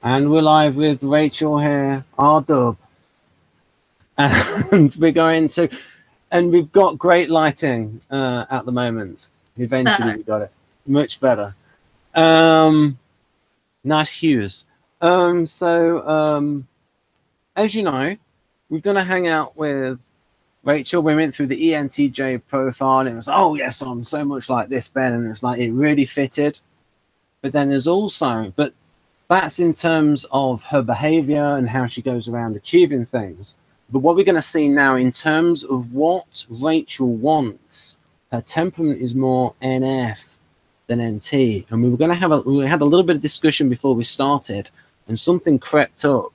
And we're live with Rachel here, R-Dub. And we're going to, and we've got great lighting at the moment. Eventually we got it. Much better. Nice hues. As you know, we've done a hangout with Rachel. We went through the ENTJ profile and it was, oh yes, I'm so much like this, Ben. And it's like, it really fitted. But then there's also, that's in terms of her behavior and how she goes around achieving things. But what we're going to see now in terms of what Rachel wants, her temperament is more NF than NT. And we were going to we had a little bit of discussion before we started and something crept up.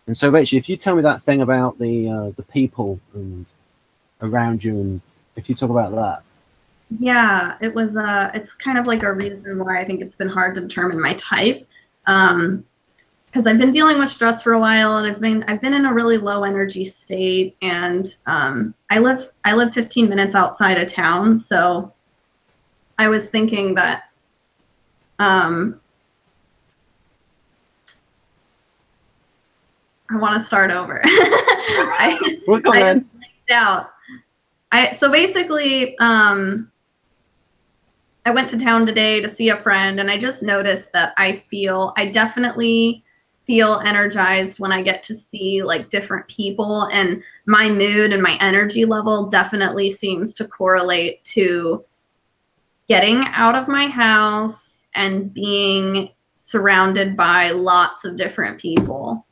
And so Rachel, if you tell me that thing about the people and around you, and if you talk about that. Yeah, it was it's kind of like a reason why I think it's been hard to determine my type. Because I've been dealing with stress for a while, and I've been in a really low energy state, and I live 15 minutes outside of town, so I was thinking that I want to start over. We're going out. So basically, I went to town today to see a friend, and I just noticed that I definitely feel energized when I get to see like different people, and my mood and my energy level definitely seems to correlate to getting out of my house and being surrounded by lots of different people.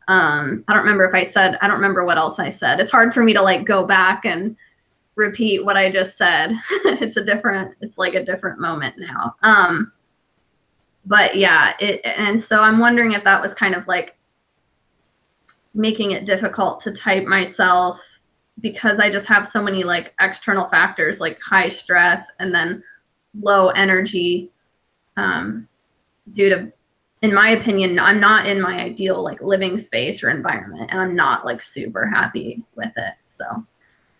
I don't remember what else I said. It's hard for me to like go back and repeat what I just said. It's like a different moment now. But yeah, and so I'm wondering if that was kind of like making it difficult to type myself, because I just have so many like external factors like high stress and then low energy, due to, in my opinion, I'm not in my ideal like living space or environment, and I'm not like super happy with it. So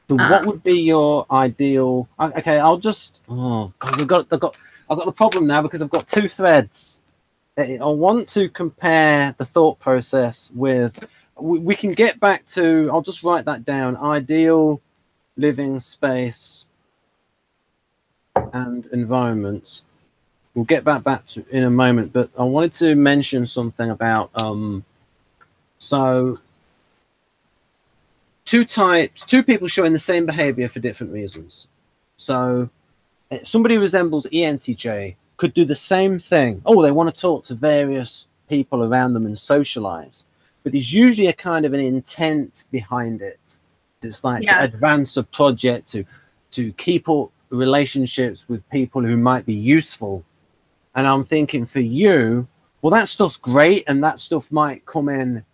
what would be your ideal? Okay, I'll just. Oh God, I've got the problem now because I've got two threads. I want to compare the thought process with. We can get back to. I'll just write that down. Ideal living space and environment. We'll get back to in a moment, but I wanted to mention something about so two people showing the same behavior for different reasons. So somebody who resembles ENTJ could do the same thing. Oh, they want to talk to various people around them and socialize, but there's usually a kind of an intent behind it. It's like to advance a project, to keep up relationships with people who might be useful. And I'm thinking for you, well, that stuff's great, and that stuff might come in.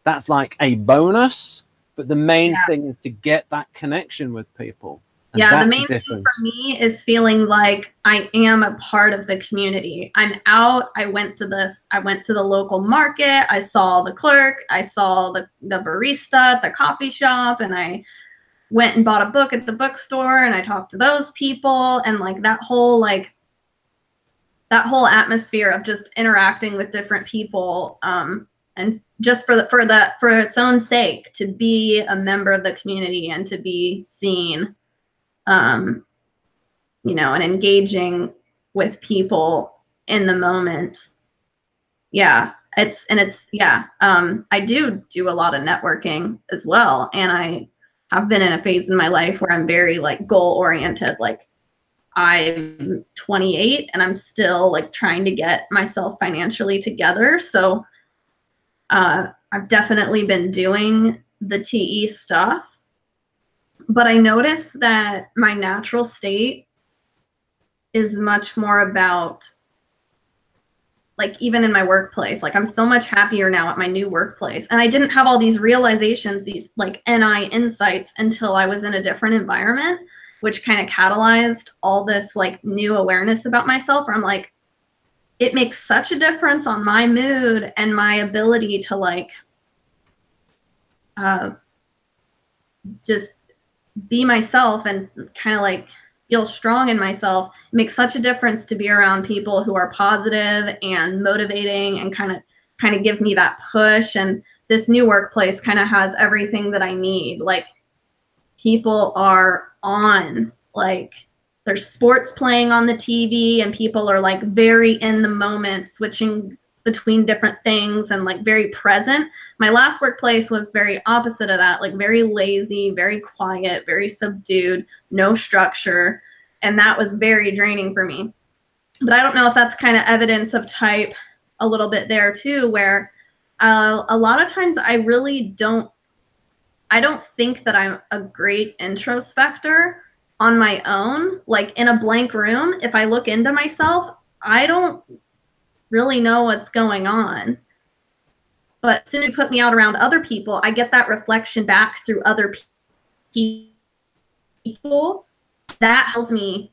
That's like a bonus, but the main thing is to get that connection with people. And the main thing for me is feeling like I am a part of the community. I'm out. I went to the local market. I saw the clerk. I saw the barista at the coffee shop, and I went and bought a book at the bookstore, and I talked to those people, and like that whole atmosphere of just interacting with different people, and just for its own sake, to be a member of the community and to be seen, you know, and engaging with people in the moment. Yeah, I do a lot of networking as well, and I have been in a phase in my life where I'm very like goal oriented. Like, I'm 28 and I'm still like trying to get myself financially together. So I've definitely been doing the TE stuff, but I noticed that my natural state is much more about, like, even in my workplace, like I'm so much happier now at my new workplace. And I didn't have all these realizations, these like NI insights, until I was in a different environment, which kind of catalyzed all this like new awareness about myself, where I'm like, it makes such a difference on my mood and my ability to like just be myself and kind of like feel strong in myself. It makes such a difference to be around people who are positive and motivating and kind of kind of give me that push. And this new workplace kind of has everything that I need. Like, people are on, like, there's sports playing on the TV, and people are like very in the moment, switching between different things and like very present. My last workplace was very opposite of that, like very lazy, very quiet, very subdued, no structure. And that was very draining for me. But I don't know if that's kind of evidence of type a little bit there too, where a lot of times I don't think that I'm a great introspector on my own. Like, in a blank room, if I look into myself, I don't really know what's going on. But as soon as you put me out around other people, I get that reflection back through other people. That tells me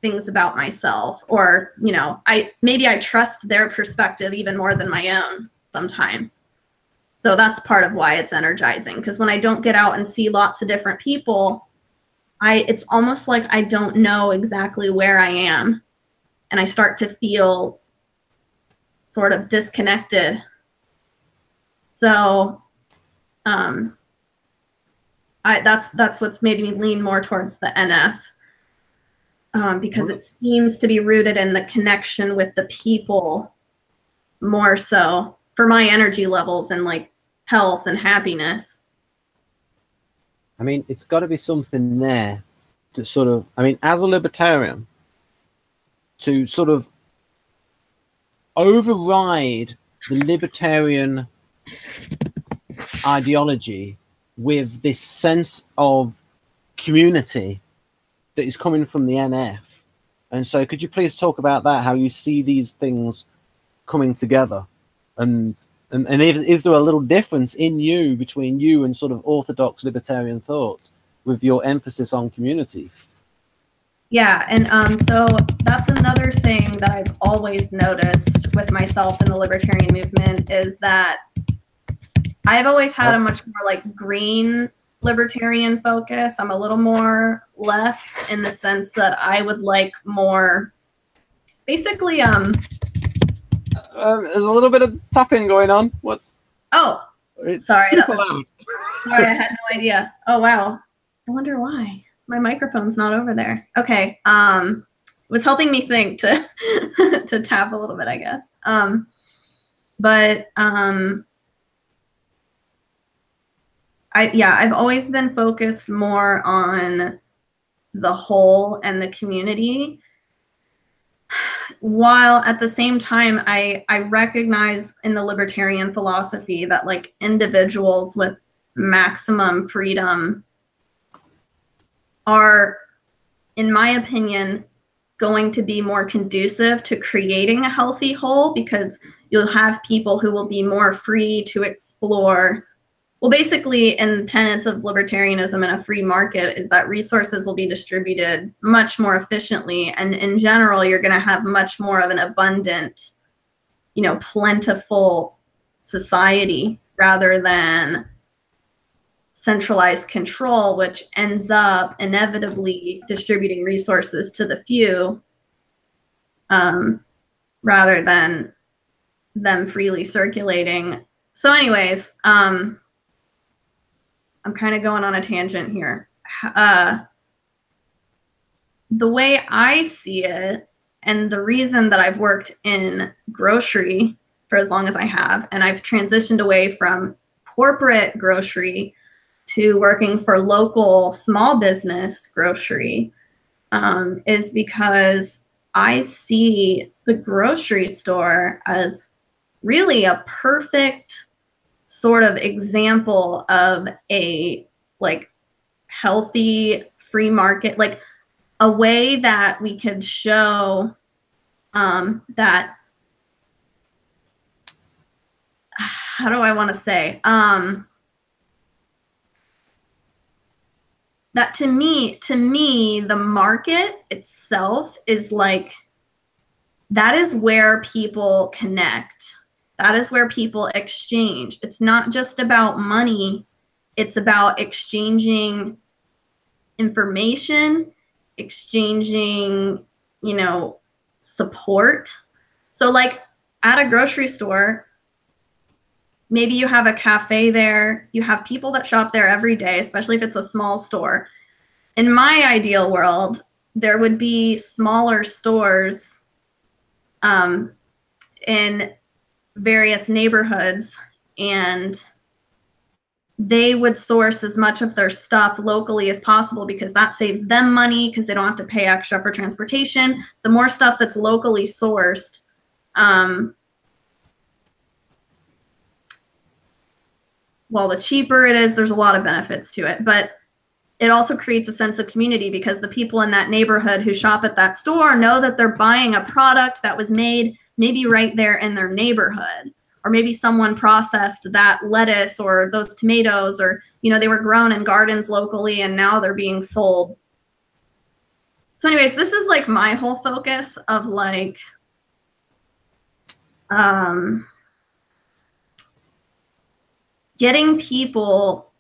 things about myself, or, you know, maybe I trust their perspective even more than my own sometimes. So that's part of why it's energizing, because when I don't get out and see lots of different people, it's almost like I don't know exactly where I am, and I start to feel sort of disconnected. So that's what's made me lean more towards the NF, because it seems to be rooted in the connection with the people more so for my energy levels and like health and happiness. I mean, it's got to be something there to sort of, I mean, as a libertarian, to sort of override the libertarian ideology with this sense of community that is coming from the NF. And so could you please talk about that, how you see these things coming together? And is there a little difference in you between you and sort of orthodox libertarian thought with your emphasis on community? Yeah, and so that's another thing that I've always noticed with myself in the libertarian movement, is that I've always had a much more like green libertarian focus. I'm a little more left in the sense that I would like more, basically, there's a little bit of tapping going on. Oh, it's sorry. Super loud. Sorry, I had no idea. Oh, wow. I wonder why. My microphone's not over there. Okay. It was helping me think to to tap a little bit, I guess. I've always been focused more on the whole and the community, while at the same time I recognize in the libertarian philosophy that like individuals with maximum freedom are, in my opinion, going to be more conducive to creating a healthy whole, because you'll have people who will be more free to explore. Well, basically, in tenets of libertarianism and a free market is that resources will be distributed much more efficiently. And in general, you're going to have much more of an abundant, you know, plentiful society rather than centralized control, which ends up inevitably distributing resources to the few rather than them freely circulating. So anyways, I'm kind of going on a tangent here. The way I see it, and the reason that I've worked in grocery for as long as I have, and I've transitioned away from corporate grocery to working for local small business grocery, is because I see the grocery store as really a perfect sort of example of a like healthy free market, like a way that we could show that, how do I want to say, that to me, the market itself is like, that is where people connect. That is where people exchange. It's not just about money. It's about exchanging information, exchanging, you know, support. So like at a grocery store, maybe you have a cafe there, you have people that shop there every day, especially if it's a small store. In my ideal world, there would be smaller stores in various neighborhoods, and they would source as much of their stuff locally as possible because that saves them money because they don't have to pay extra for transportation. The more stuff that's locally sourced, well, the cheaper it is, there's a lot of benefits to it, but it also creates a sense of community because the people in that neighborhood who shop at that store know that they're buying a product that was made maybe right there in their neighborhood. Or maybe someone processed that lettuce or those tomatoes, or, you know, they were grown in gardens locally and now they're being sold. So anyways, this is like my whole focus of like, getting people.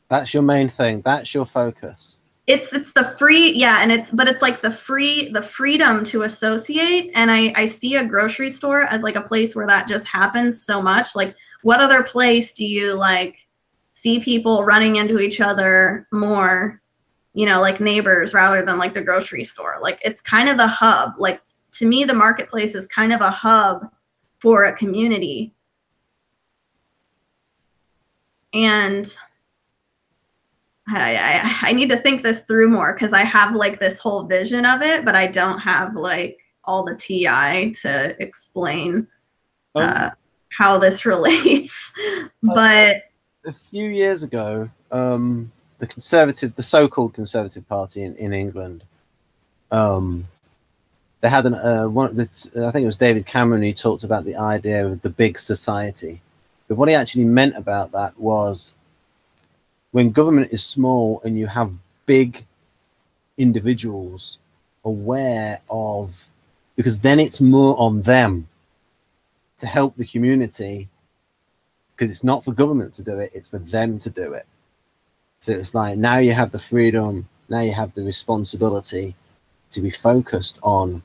That's your main thing. That's your focus. It's the free, yeah, and it's like the freedom to associate. And I see a grocery store as like a place where that just happens so much. Like, what other place do you like see people running into each other more, you know, like neighbors rather than like the grocery store? Like, it's kind of the hub. Like, to me, the marketplace is kind of a hub for a community. And I need to think this through more because I have like this whole vision of it, but I don't have like all the TI to explain how this relates. But a few years ago, the so-called Conservative Party in England, they had I think it was David Cameron who talked about the idea of the big society. But what he actually meant about that was, when government is small and you have big individuals aware of, because then it's more on them to help the community, because it's not for government to do it, it's for them to do it. So it's like, now you have the freedom, now you have the responsibility to be focused on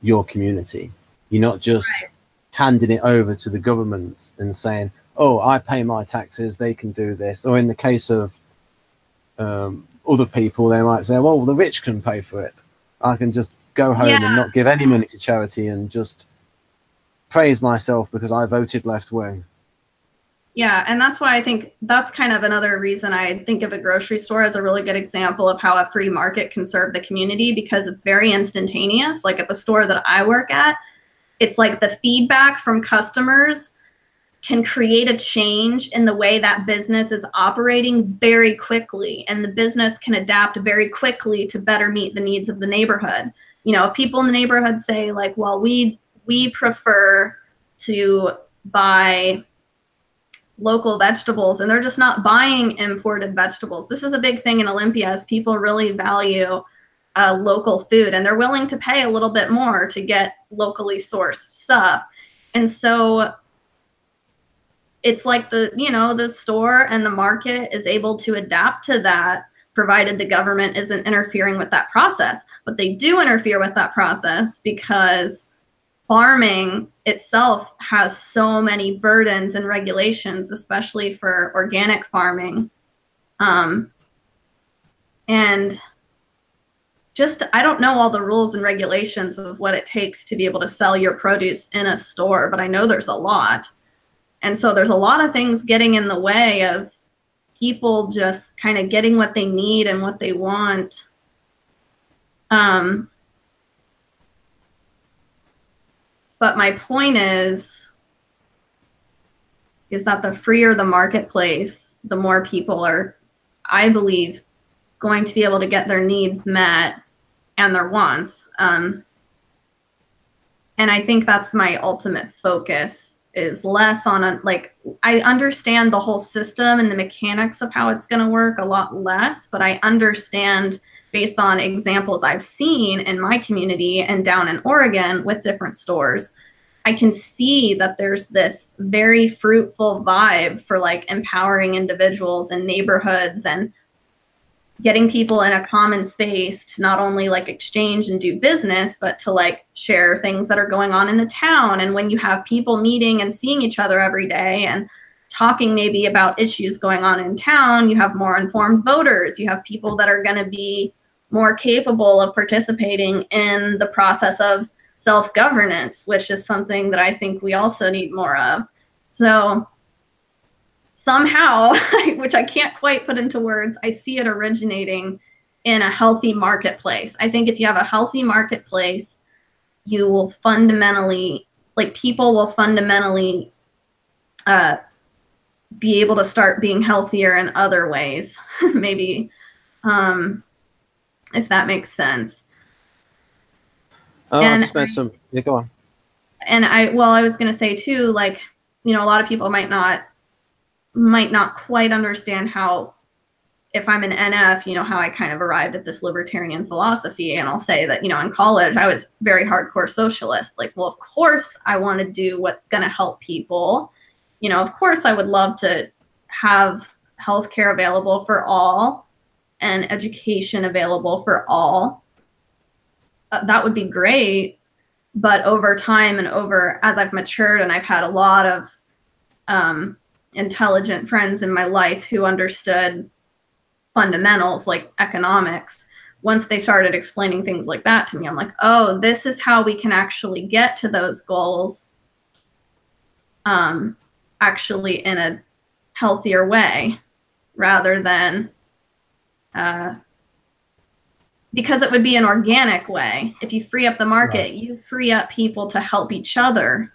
your community. You're not just handing it over to the government and saying, oh, I pay my taxes, they can do this. Or in the case of other people, they might say, well, the rich can pay for it. I can just go home and not give any money to charity and just praise myself because I voted left wing. Yeah, and that's why I think that's kind of another reason I think of a grocery store as a really good example of how a free market can serve the community, because it's very instantaneous. Like at the store that I work at, it's like the feedback from customers can create a change in the way that business is operating very quickly, and the business can adapt very quickly to better meet the needs of the neighborhood. You know, if people in the neighborhood say like, well, we prefer to buy local vegetables, and they're just not buying imported vegetables. This is a big thing in Olympia, is people really value local food, and they're willing to pay a little bit more to get locally sourced stuff. And so it's like the store and the market is able to adapt to that, provided the government isn't interfering with that process. But they do interfere with that process because farming itself has so many burdens and regulations, especially for organic farming. And just, I don't know all the rules and regulations of what it takes to be able to sell your produce in a store, but I know there's a lot. And so there's a lot of things getting in the way of people just kind of getting what they need and what they want. But my point is that the freer the marketplace, the more people are, I believe, going to be able to get their needs met and their wants. And I think that's my ultimate focus, is less on like, I understand the whole system and the mechanics of how it's going to work a lot less, but I understand, based on examples I've seen in my community and down in Oregon with different stores, I can see that there's this very fruitful vibe for like empowering individuals and neighborhoods and getting people in a common space to not only like exchange and do business, but to like share things that are going on in the town. And when you have people meeting and seeing each other every day and talking maybe about issues going on in town, you have more informed voters. You have people that are going to be more capable of participating in the process of self-governance, which is something that I think we also need more of. So somehow, which I can't quite put into words, I see it originating in a healthy marketplace. I think if you have a healthy marketplace, you will fundamentally, like people will fundamentally be able to start being healthier in other ways, maybe, if that makes sense. Oh, I just made some, yeah, go on. And I was going to say too, like, you know, a lot of people might not quite understand how, if I'm an NF, you know, how I kind of arrived at this libertarian philosophy. And I'll say that, you know, in college, I was very hardcore socialist. Like, well, of course I want to do what's going to help people. You know, of course I would love to have healthcare available for all and education available for all. That would be great. But over time and as I've matured and I've had a lot of intelligent friends in my life who understood fundamentals like economics, once they started explaining things like that to me, I'm like, oh, this is how we can actually get to those goals actually in a healthier way, rather than because it would be an organic way. If you free up the market, right, you free up people to help each other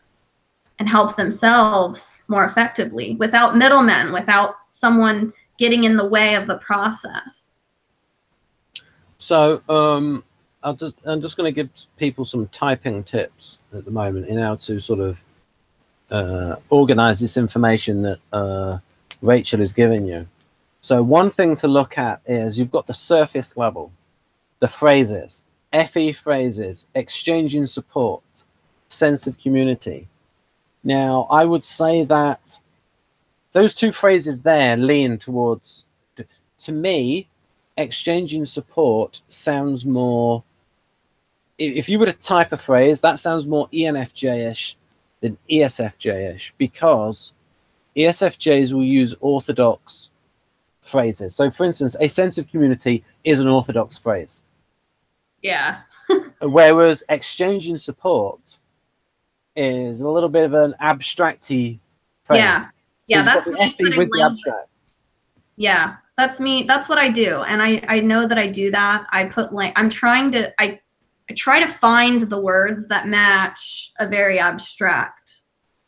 and help themselves more effectively without middlemen, without someone getting in the way of the process. So I'm just going to give people some typing tips at the moment in how to sort of organize this information that Rachel is giving you. So one thing to look at is you've got the surface level, the phrases, FE phrases, exchanging support, sense of community. Now, I would say that those two phrases there lean towards, to me, exchanging support sounds more, if you were to type a phrase, that sounds more ENFJ-ish than ESFJ-ish, because ESFJs will use orthodox phrases. So, for instance, a sense of community is an orthodox phrase. Yeah. Whereas exchanging support is a little bit of an abstracty phrase. Yeah. So yeah, that's me putting with the abstract. Yeah, that's me. That's what I do. And I know that I do that. I put I'm trying to, I try to find the words that match a very abstract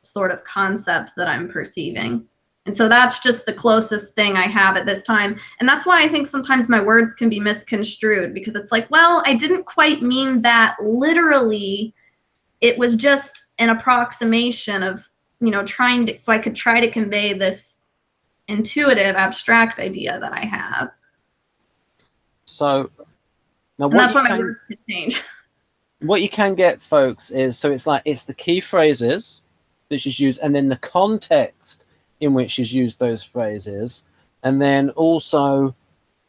sort of concept that I'm perceiving. And so that's just the closest thing I have at this time. And that's why I think sometimes my words can be misconstrued, because it's like, well, I didn't quite mean that literally. It was just an approximation of, you know, trying to, so I could try to convey this intuitive, abstract idea that I have. So now that's why my words could change. What you can get, folks, is, so it's like, it's the key phrases that she's used, and then the context in which she's used those phrases, and then also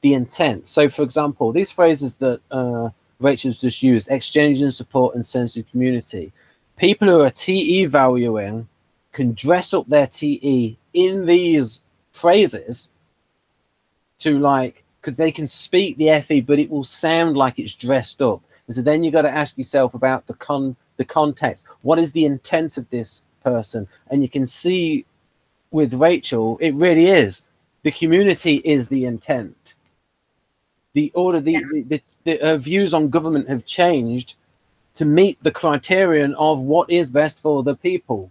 the intent. So, for example, these phrases that Rachel's just used, exchanging support and sense of community, people who are TE valuing can dress up their TE in these phrases to, like, because they can speak the FE, but it will sound like it's dressed up. And so then you got to ask yourself about the context. What is the intent of this person? And you can see with Rachel, it really is. The community is the intent. Her views on government have changed to meet the criterion of what is best for the people,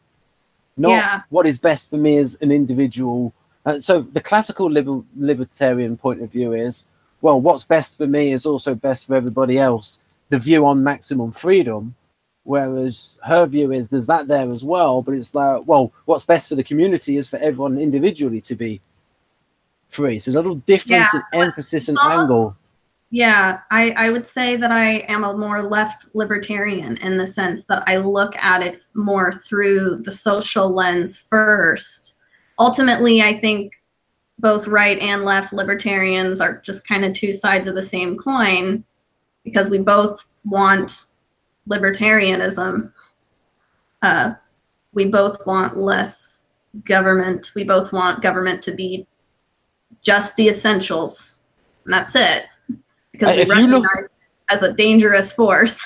not what is best for me as an individual. So the classical libertarian point of view is, well, what's best for me is also best for everybody else. The view on maximum freedom, whereas her view is there's that there as well, but it's like, well, what's best for the community is for everyone individually to be free. So a little difference in emphasis and angle. Yeah, I would say that I am a more left libertarian in the sense that I look at it more through the social lens first. Ultimately, I think both right and left libertarians are just kind of two sides of the same coin, because we both want libertarianism. We both want less government. We both want government to be just the essentials, and that's it. Because we recognize it as a dangerous force.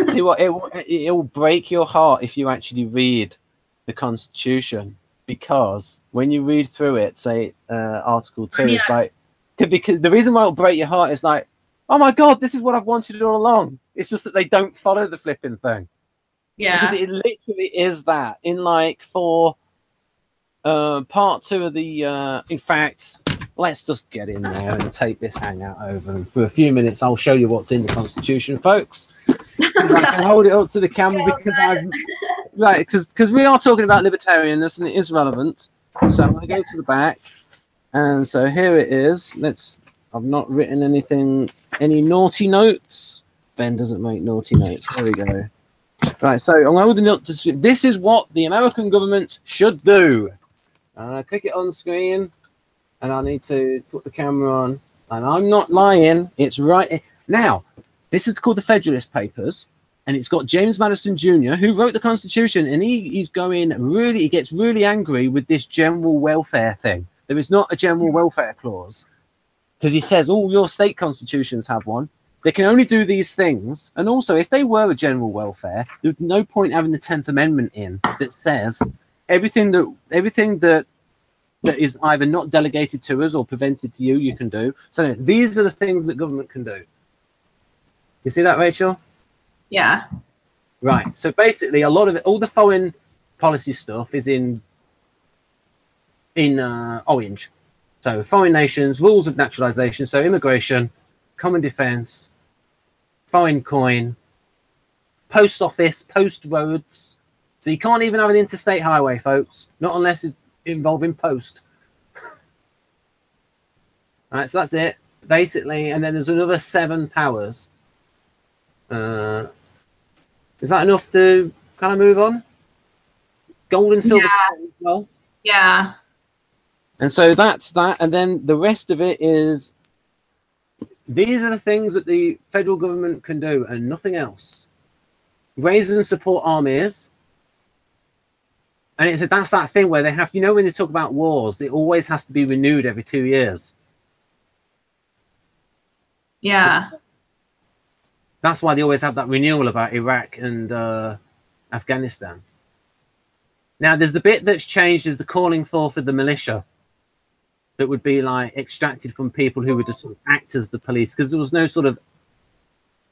See what, it'll break your heart if you actually read the Constitution, because when you read through it, say Article 2, yeah, it's like, because the reason why it'll break your heart is like, oh my God, this is what I've wanted all along. It's just that they don't follow the flipping thing. Yeah. Because it literally is that. In like for part 2 of the, in fact, let's just get in there and take this hangout over. And for a few minutes, I'll show you what's in the Constitution, folks. I can hold it up to the camera because we are talking about libertarianism and it is relevant. So I'm going to go to the back. And so here it is. I've not written anything, any naughty notes. Ben doesn't make naughty notes. There we go. Right, so I'm holding up to, this is what the American government should do. Click it on screen, and I need to put the camera on. And I'm not lying. It's right now. This is called the Federalist Papers, and it's got James Madison Jr., who wrote the Constitution, and he gets really angry with this general welfare thing. There is not a general welfare clause, because he says all your state constitutions have one. They can only do these things. And also, if they were a general welfare, there's no point having the 10th Amendment in that says everything that is either not delegated to us or prevented to you, you can do. So these are the things that government can do. You see that, Rachel? Yeah. Right. So basically, a lot of it, all the foreign policy stuff is in orange. So foreign nations, rules of naturalization, so immigration, common defense, foreign coin, post office, post roads. So you can't even have an interstate highway, folks, not unless it's involving post. All right, so that's it, basically. And then there's another 7 powers. Is that enough to kind of move on? Gold and silver. Yeah. As well. Yeah. And so that's that. And then the rest of it is, these are the things that the federal government can do and nothing else. Raise and support armies. And that's that thing where they have, you know, when they talk about wars, it always has to be renewed every 2 years. Yeah. That's why they always have that renewal about Iraq and Afghanistan. Now, there's the bit that's changed is the calling forth of the militia that would be like extracted from people who would just sort of act as the police, because there was no sort of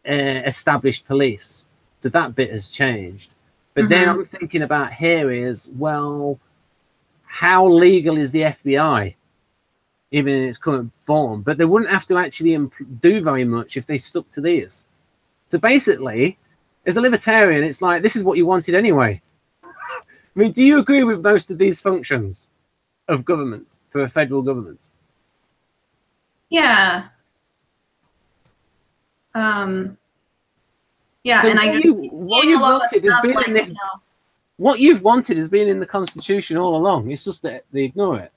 established police. So that bit has changed. But then I'm thinking about here is, well, how legal is the FBI, even in its current form? But they wouldn't have to actually do very much if they stuck to these. So basically, as a libertarian, it's like, this is what you wanted anyway. I mean, do you agree with most of these functions of government for a federal government? Yeah. Yeah, so and what you've wanted has been in the Constitution all along. It's just that they ignore it.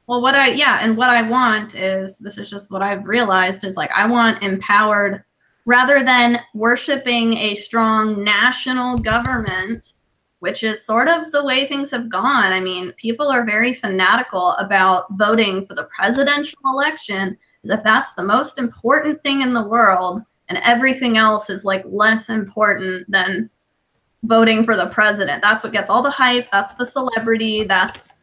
Well, what I want is, this is just what I've realized, is like, I want empowered, rather than worshiping a strong national government, which is sort of the way things have gone. I mean, people are very fanatical about voting for the presidential election as if that's the most important thing in the world, and everything else is like less important than voting for the president. That's what gets all the hype. That's the celebrity. That's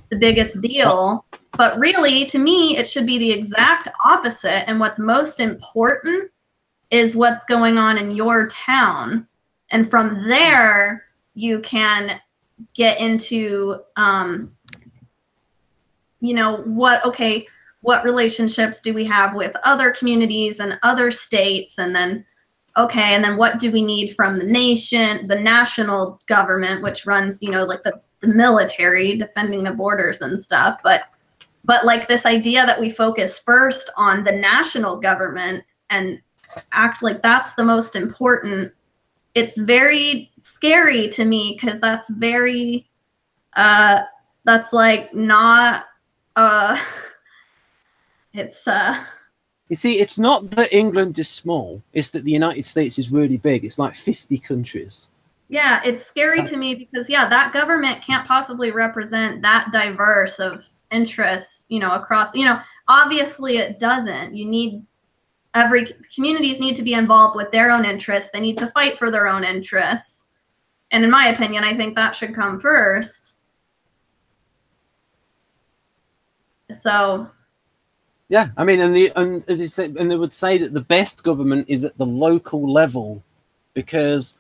the biggest deal. But really, to me, it should be the exact opposite. And what's most important is what's going on in your town. And from there, you can get into, you know, what relationships do we have with other communities and other states? And then, okay, and then what do we need from the nation, the national government, which runs, you know, like the military defending the borders and stuff. But like this idea that we focus first on the national government and act like that's the most important, it's very scary to me, because that's very, that's like not, It's You see, it's not that England is small, it's that the United States is really big. It's like 50 countries. yeah, it's scary to me because, yeah, that government can't possibly represent that diverse of interests, you know, across, you know, obviously it doesn't. You need communities need to be involved with their own interests. They need to fight for their own interests. And in my opinion, I think that should come first. So yeah, I mean, and as you said, and they would say that the best government is at the local level, because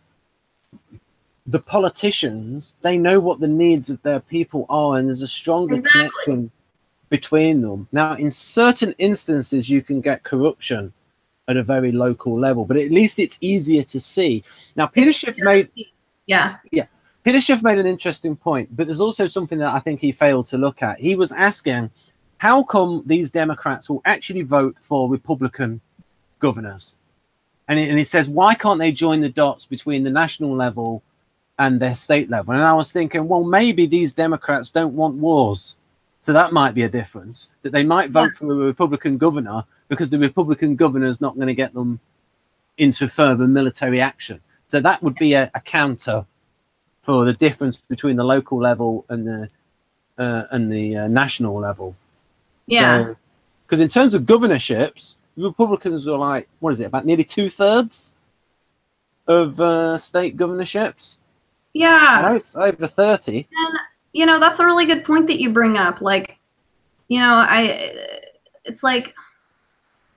the politicians, they know what the needs of their people are, and there's a stronger connection between them. Now, in certain instances, you can get corruption at a very local level, but at least it's easier to see. Now, Peter Schiff made Peter Schiff made an interesting point, but there's also something that I think he failed to look at. He was asking, how come these Democrats will actually vote for Republican governors? And he says, why can't they join the dots between the national level and their state level? And I was thinking, well, maybe these Democrats don't want wars. So that might be a difference, that they might vote for a Republican governor because the Republican governor is not going to get them into further military action. So that would be a counter for the difference between the local level and the national level. Yeah. Because in terms of governorships, Republicans are like, what is it, about nearly 2/3 of state goverships? Yeah. No, it's over 30. And, you know, that's a really good point that you bring up. Like, you know, it's like,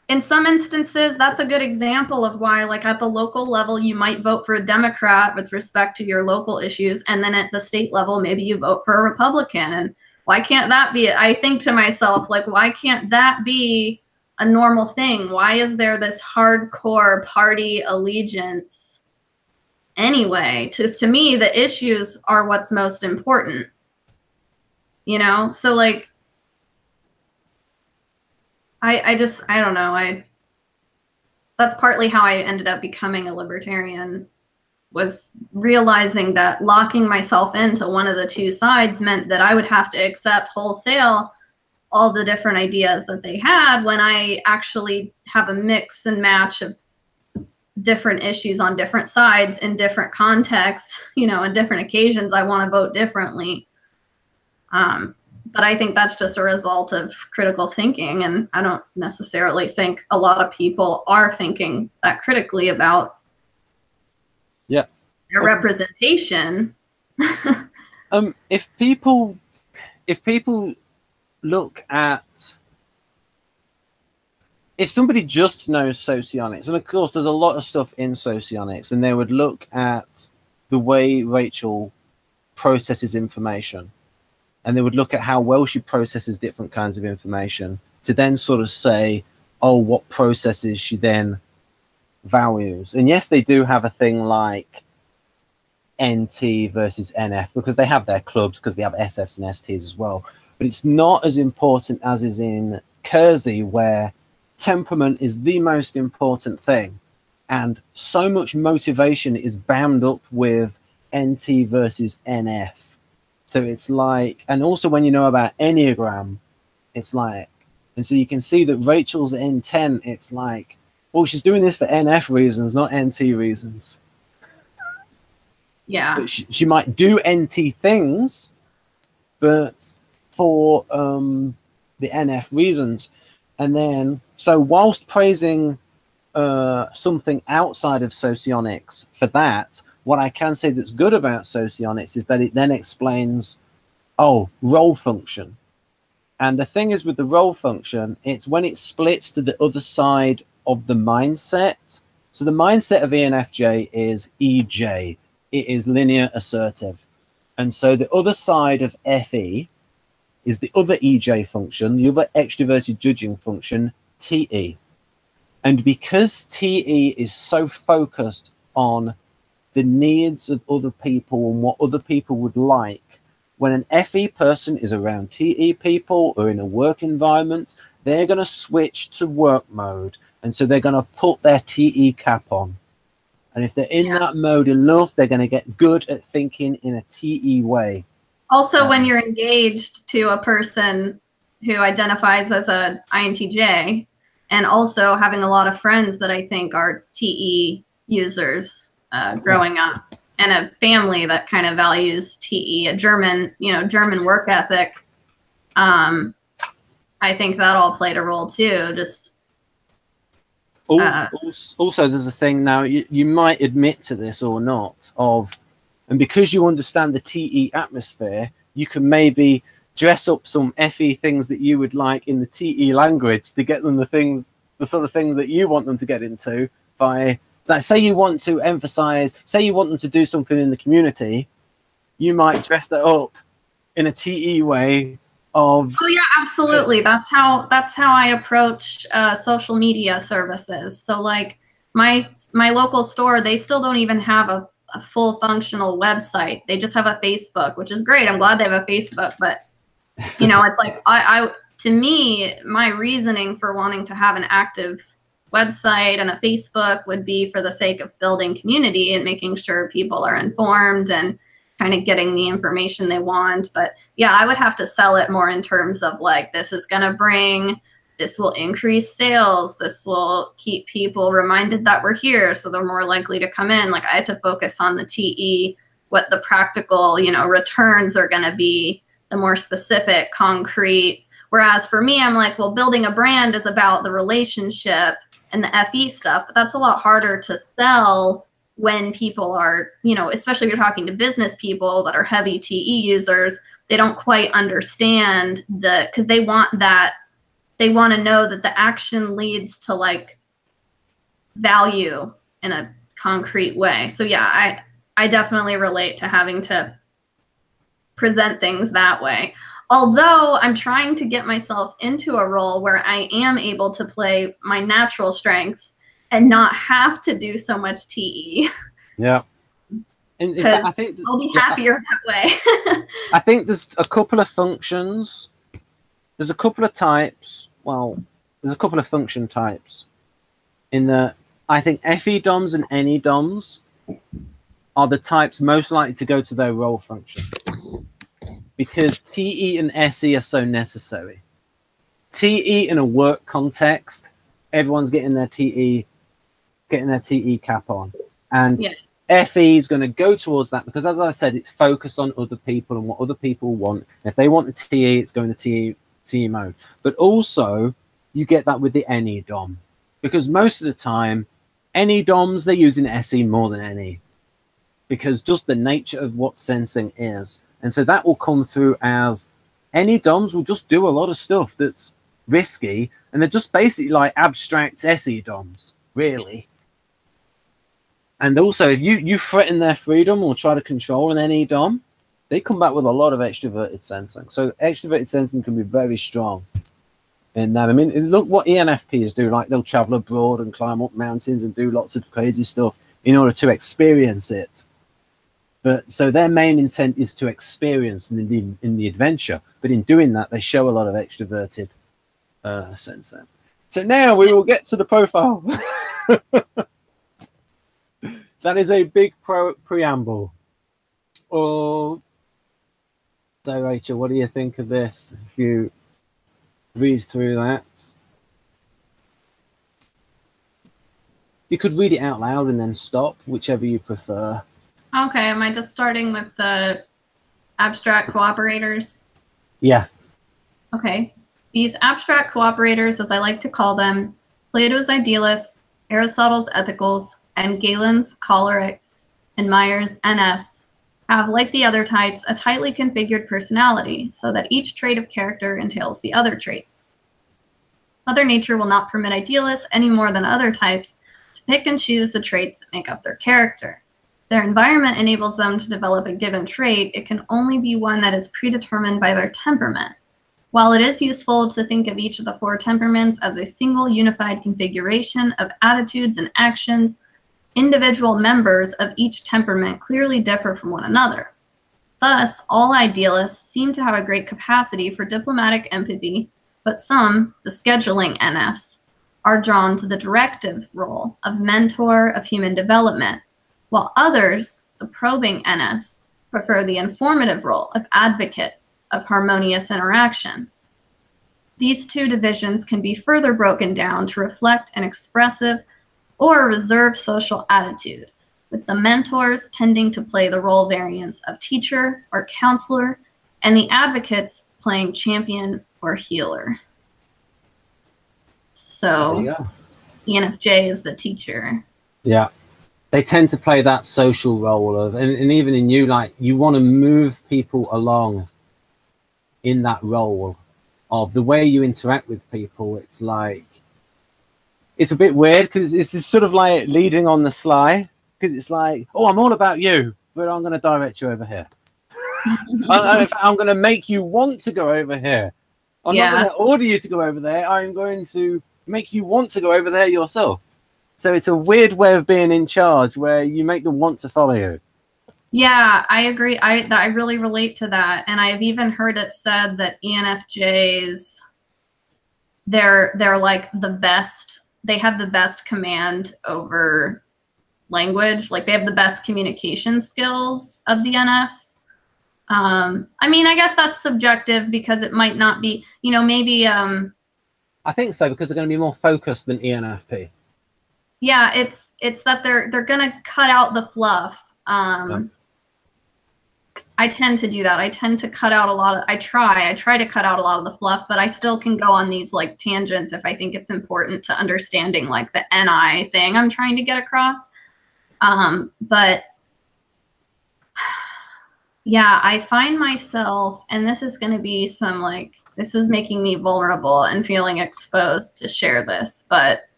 in some instances, that's a good example of why, like, at the local level, you might vote for a Democrat with respect to your local issues. And then at the state level, maybe you vote for a Republican. And why can't that be? I think to myself, like, why can't that be a normal thing? Why is there this hardcore party allegiance anyway? To me, the issues are what's most important, you know? So, like, I don't know. That's partly how I ended up becoming a libertarian, was realizing that locking myself into one of the two sides meant that I would have to accept wholesale all the different ideas that they had, when I actually have a mix and match of different issues on different sides in different contexts, you know, in different occasions. I want to vote differently. But I think that's just a result of critical thinking, and I don't necessarily think a lot of people are thinking that critically about their representation. If people look at, if somebody just knows socionics, and of course there's a lot of stuff in socionics, and they would look at the way Rachel processes information, and they would look at how well she processes different kinds of information to then sort of say, oh, what processes she then values. And yes, they do have a thing like NT versus NF, because they have their clubs, because they have SFs and STs as well. But it's not as important as is in Keirsey, where temperament is the most important thing. And so much motivation is bound up with NT versus NF. So it's like, and also when you know about Enneagram, it's like, and so you can see that Rachel's N10, it's like, well, she's doing this for NF reasons, not NT reasons. Yeah. But she might do NT things, but for the NF reasons. And then, so whilst praising something outside of socionics for that, what I can say that's good about socionics is that it then explains, oh, role function. And the thing is with the role function, it's when it splits to the other side of the mindset. So the mindset of ENFJ is EJ. It is linear assertive. And so the other side of FE is the other EJ function, the other extroverted judging function, TE. And because TE is so focused on the needs of other people and what other people would like, when an FE person is around TE people or in a work environment, they're going to switch to work mode. And so they're going to put their TE cap on. And if they're in that mode enough, they're going to get good at thinking in a TE way. Also, when you're engaged to a person who identifies as a INTJ, and also having a lot of friends that I think are TE users growing up, and a family that kind of values TE, a German, German work ethic. I think that all played a role too. Just also, there's a thing now, you might admit to this or not, and because you understand the TE atmosphere, you can maybe dress up some FE things that you would like in the TE language to get them the sort of thing that you want them to get into by, like, say you want to emphasize, say you want them to do something in the community, you might dress that up in a TE way of... Oh yeah, absolutely. That's how I approach social media services. So like my local store, they still don't even have a full functional website. They just have a Facebook, which is great. I'm glad they have a Facebook, but it's like to me, my reasoning for wanting to have an active website and a Facebook would be for the sake of building community and making sure people are informed and kind of getting the information they want. But yeah, I would have to sell it more in terms of like, this will increase sales. This will keep people reminded that we're here, so they're more likely to come in. Like, I had to focus on the TE, what the practical, returns are going to be, the more specific, concrete. Whereas for me, I'm like, well, building a brand is about the relationship and the FE stuff, but that's a lot harder to sell when people are, especially if you're talking to business people that are heavy TE users, they don't quite understand because they want to know that the action leads to like value in a concrete way. So yeah, I definitely relate to having to present things that way. Although I'm trying to get myself into a role where I am able to play my natural strengths and not have to do so much TE. Yeah. In fact, I think I'll be happier that way. I think there's a couple of functions. There's a couple of types. Well, there's a couple of function types in that I think FE DOMs and NE DOMs are the types most likely to go to their role function, because TE and SE are so necessary. TE in a work context, everyone's getting their TE cap on, and FE is going to go towards that because, as I said, it's focused on other people and what other people want. If they want the TE, it's going to TE mode. But also, you get that with the NE DOM, because most of the time, NE DOMs, they're using SE more than NE, because just the nature of what sensing is. And so that will come through as NE DOMs will just do a lot of stuff that's risky, and they're just basically like abstract SE DOMs, really. And also, if you threaten their freedom or try to control an NE DOM, they come back with a lot of extroverted sensing. So extroverted sensing can be very strong in that. I mean, look what ENFPs do. Like, they'll travel abroad and climb up mountains and do lots of crazy stuff in order to experience it. But so their main intent is to experience in the adventure. But in doing that, they show a lot of extroverted sensing. So now we will get to the profile. That is a big preamble. Oh, so Rachel, what do you think of this? If you read through that, you could read it out loud and then stop, whichever you prefer. Okay, am I just starting with the abstract cooperators? Yeah. Okay. These abstract cooperators, as I like to call them, Plato's idealists, Aristotle's ethicals, and Galen's cholerics, and Meyer's NFs, have, like the other types, a tightly configured personality, so that each trait of character entails the other traits. Mother Nature will not permit idealists any more than other types to pick and choose the traits that make up their character. Their environment enables them to develop a given trait. It can only be one that is predetermined by their temperament. While it is useful to think of each of the four temperaments as a single unified configuration of attitudes and actions, individual members of each temperament clearly differ from one another. Thus, all idealists seem to have a great capacity for diplomatic empathy, but some, the scheduling NFs, are drawn to the directive role of mentor of human development, while others, the probing NFs, prefer the informative role of advocate of harmonious interaction. These two divisions can be further broken down to reflect an expressive or a reserved social attitude, with the mentors tending to play the role variants of teacher or counselor, and the advocates playing champion or healer. So ENFJ is the teacher. Yeah. They tend to play that social role of, and even in you, like, you want to move people along in that role of the way you interact with people. It's like, it's a bit weird because it's sort of like leading on the sly, because it's like, oh, I'm all about you, but I'm going to direct you over here. I'm going to make you want to go over here. I'm not going to order you to go over there. I'm going to make you want to go over there yourself. So it's a weird way of being in charge where you make them want to follow you. Yeah, I agree. I really relate to that. And I've even heard it said that ENFJs, they're like the best, they have the best command over language. Like they have the best communication skills of the NFs. I mean, I guess that's subjective because it might not be, you know, maybe. I think so, because they're going to be more focused than ENFP. Yeah, it's that they're going to cut out the fluff. I tend to do that. I tend to cut out a lot of, I try to cut out a lot of the fluff, but I still can go on these like tangents if I think it's important to understanding like the NI thing I'm trying to get across. But yeah, I find myself, and this is going to be some like, this is making me vulnerable and feeling exposed to share this, but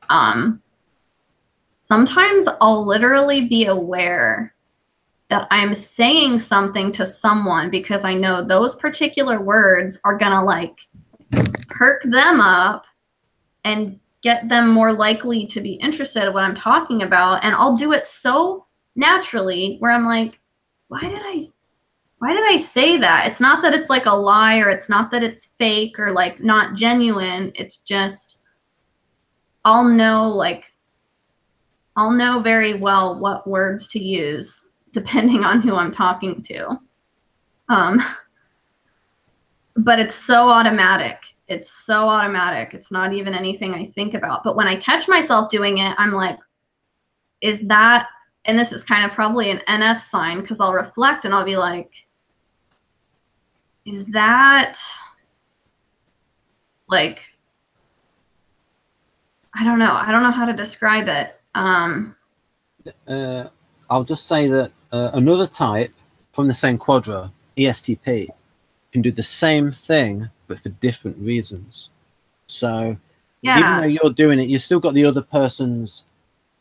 sometimes I'll literally be aware that I'm saying something to someone because I know those particular words are gonna like perk them up and get them more likely to be interested in what I'm talking about. And I'll do it so naturally where I'm like, why did I say that? It's not that it's like a lie, or it's not that it's fake or like not genuine. It's just, I'll know very well what words to use depending on who I'm talking to. But it's so automatic. It's so automatic. It's not even anything I think about. But when I catch myself doing it, I'm like, is that, and this is kind of probably an NF sign, because I'll reflect and I'll be like, is that like, I don't know how to describe it. I'll just say that another type from the same quadra, ESTP, can do the same thing, but for different reasons. So even though you're doing it, you've still got the other person's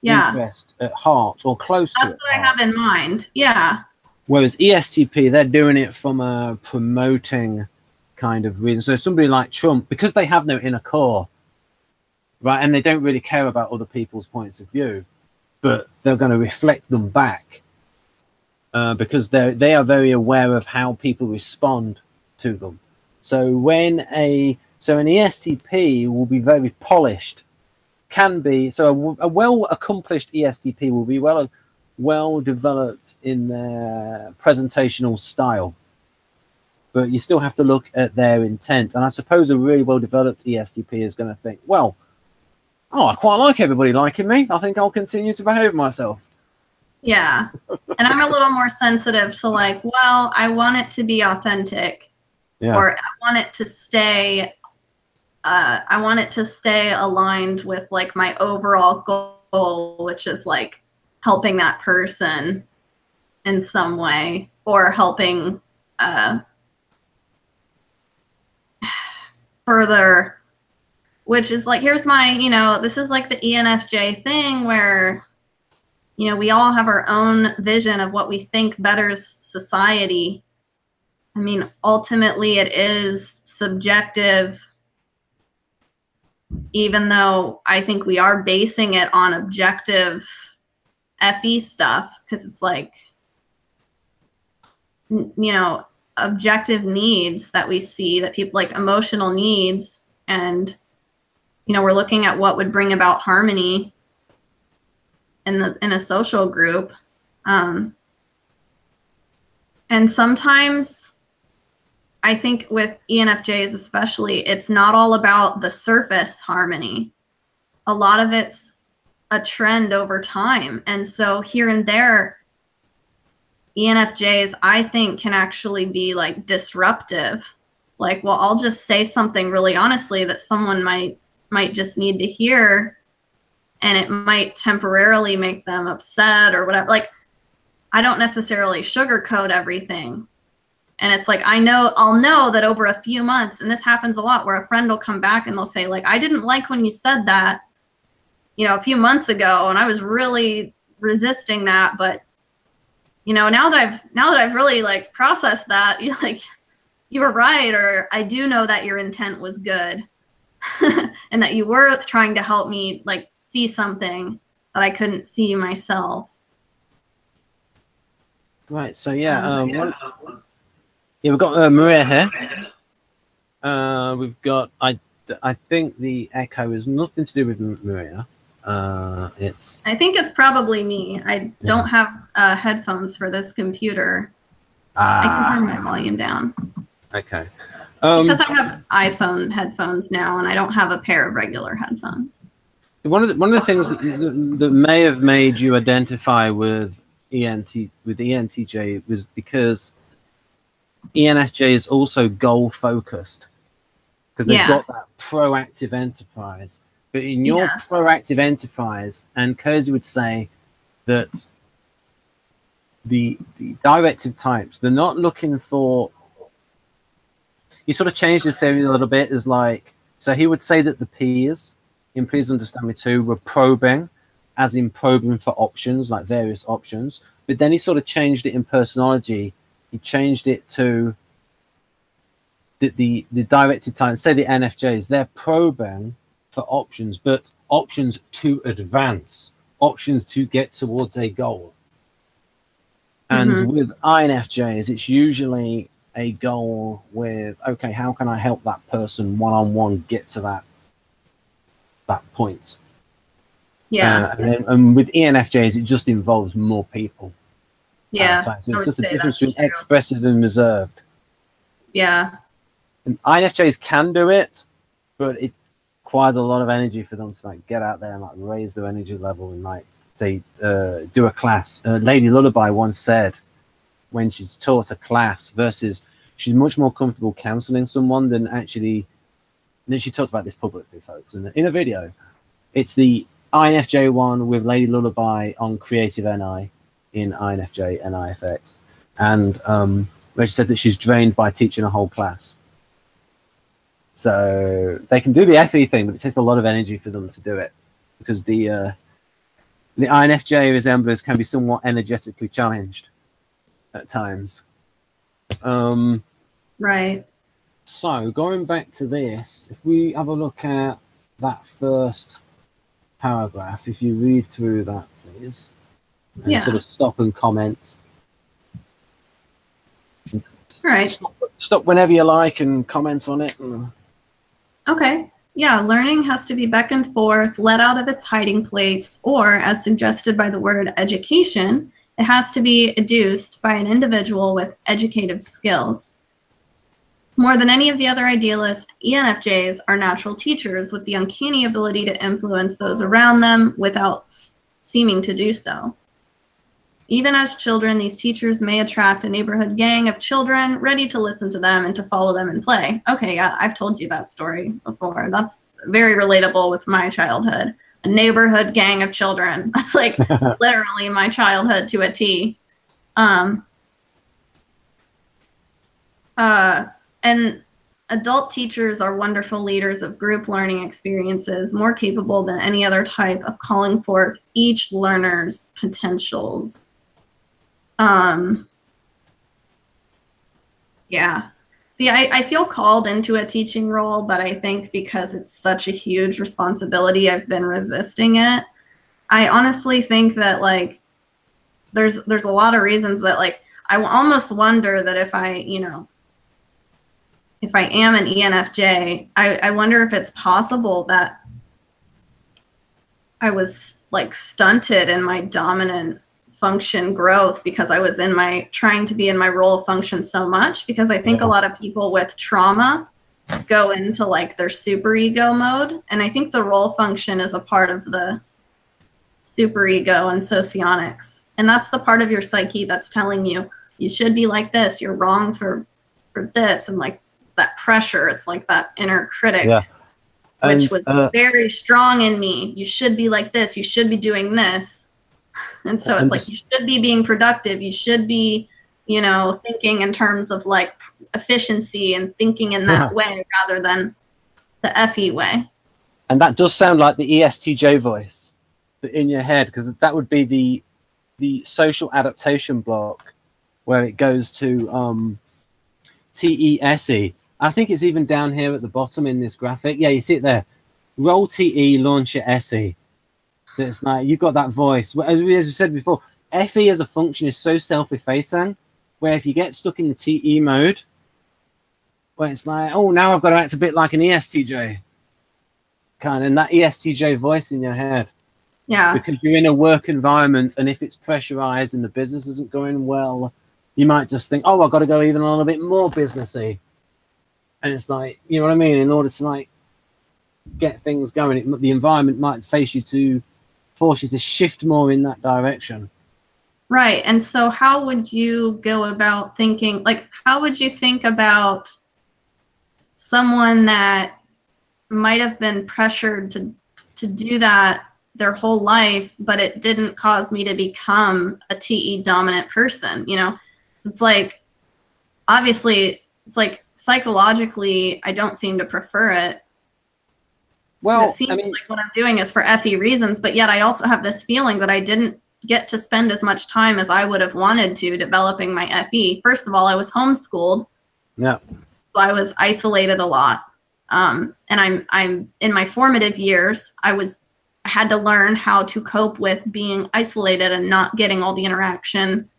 interest at heart, or close to it. That's what I have in mind. Yeah. Whereas ESTP, they're doing it from a promoting kind of reason. So somebody like Trump, because they have no inner core, right, and they don't really care about other people's points of view, but they're going to reflect them back because they are very aware of how people respond to them. So when an ESTP will be very polished, can be, so a well-accomplished ESTP will be well developed in their presentational style, but you still have to look at their intent. And I suppose a really well-developed ESTP is going to think, well, oh, I quite like everybody liking me. I think I'll continue to behave myself. Yeah. And I'm a little more sensitive to like, well, I want it to be authentic, or I want it to stay aligned with like my overall goal, which is like helping that person in some way, or helping further, which is like, here's my, you know, this is like the ENFJ thing where, you know, we all have our own vision of what we think betters society. I mean, ultimately it is subjective, even though I think we are basing it on objective FE stuff, because it's like, you know, objective needs that we see, that people like, emotional needs, and, you know, we're looking at what would bring about harmony in a social group. And sometimes I think with ENFJs especially, it's not all about the surface harmony. A lot of it's a trend over time. And so here and there, ENFJs, I think, can actually be like disruptive. Like, well, I'll just say something really honestly that someone might just need to hear, and it might temporarily make them upset or whatever. Like, I don't necessarily sugarcoat everything. And it's like, I'll know that over a few months, and this happens a lot, where a friend will come back and they'll say, like, I didn't like when you said that, you know, a few months ago, and I was really resisting that, but you know, now that I've really like processed that, you were right, or I do know that your intent was good, and that you were trying to help me like see something that I couldn't see myself. Right. So yeah, we've got Maria here. We've got I think the echo is nothing to do with Maria. I think it's probably me. I don't have headphones for this computer. I can turn my volume down. Okay. Because I have iPhone headphones now, and I don't have a pair of regular headphones. One of the things that may have made you identify with ENTJ was because ENFJ is also goal focused, because they've got that proactive enterprise. But in your proactive enterprise, and Keirsey would say that the directive types, they're not looking for. He sort of changed his theory a little bit. Is like, so he would say that the P's in Please Understand Me Too were probing, as in probing for options, like various options. But then he sort of changed it in personology. He changed it to the directed types, say the NFJs, they're probing for options, but options to advance, options to get towards a goal. And with INFJs, it's usually a goal with, okay, how can I help that person one-on-one get to that point? Yeah. And with ENFJs, it just involves more people. Yeah. So it's just the difference between expressive and reserved. Yeah. And INFJs can do it, but it requires a lot of energy for them to like get out there and like raise their energy level, and like they do a class. Lady Lullaby once said when she's taught a class versus she's much more comfortable counseling someone than actually. And then she talked about this publicly, folks, and in a video. It's the INFJ one with Lady Lullaby on Creative NI in INFJ and IFX, and where she said that she's drained by teaching a whole class. So they can do the FE thing, but it takes a lot of energy for them to do it, because the INFJ resemblers can be somewhat energetically challenged at times. Right. So going back to this, if we have a look at that first paragraph, if you read through that, please, and sort of stop and comment. Right. Stop whenever you like and comment on it. Okay. Yeah, learning has to be beckoned forth, let out of its hiding place, or, as suggested by the word education, it has to be educed by an individual with educative skills. More than any of the other idealists, ENFJs are natural teachers with the uncanny ability to influence those around them without seeming to do so. Even as children, these teachers may attract a neighborhood gang of children ready to listen to them and to follow them and play. Okay, yeah, I've told you that story before. That's very relatable with my childhood. A neighborhood gang of children. That's like literally my childhood to a T. And adult teachers are wonderful leaders of group learning experiences, more capable than any other type of calling forth each learner's potentials. Yeah. See, I feel called into a teaching role, but I think because it's such a huge responsibility, I've been resisting it. I honestly think that like there's a lot of reasons that like I almost wonder that if I am an ENFJ, I wonder if it's possible that I was like stunted in my dominant function growth because I was trying to be in my role of function so much, because I think a lot of people with trauma go into like their superego mode. And I think the role function is a part of the superego and socionics. And that's the part of your psyche that's telling you, you should be like this, you're wrong for this. And like, it's that pressure. It's like that inner critic, which was very strong in me. You should be like this. You should be doing this. And so it's like, you should be being productive. You should be, you know, thinking in terms of like efficiency and thinking in that way rather than the FE way. And that does sound like the ESTJ voice, but in your head, because that would be the social adaptation block where it goes to TESE. I think it's even down here at the bottom in this graphic. Yeah, you see it there. Roll TE, launch your SE. So it's like you've got that voice. As I said before, FE as a function is so self-effacing, where if you get stuck in the TE mode, where it's like, oh, now I've got to act a bit like an ESTJ. Kind of, and that ESTJ voice in your head. Yeah. Because you're in a work environment, and if it's pressurized and the business isn't going well, you might just think, oh, I've got to go even a little bit more businessy. And it's like, you know what I mean? In order to like get things going, the environment might force you to shift more in that direction. Right. And so how would you go about thinking, like, how would you think about someone that might have been pressured to do that their whole life, but it didn't cause me to become a TE dominant person? You know, it's like, obviously, it's like psychologically, I don't seem to prefer it. Well, it seems like what I'm doing is for FE reasons, but yet I also have this feeling that I didn't get to spend as much time as I would have wanted to developing my FE. First of all, I was homeschooled. Yeah. So I was isolated a lot. And I'm in my formative years, I had to learn how to cope with being isolated and not getting all the interaction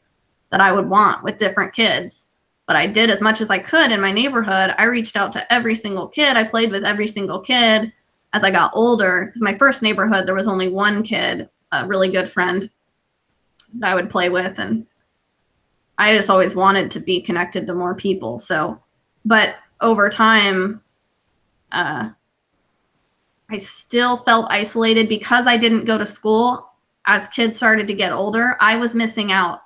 that I would want with different kids. But I did as much as I could in my neighborhood. I reached out to every single kid. I played with every single kid. As I got older, because my first neighborhood, there was only one kid, a really good friend that I would play with. And I just always wanted to be connected to more people. So, but over time, I still felt isolated because I didn't go to school. As kids started to get older, I was missing out.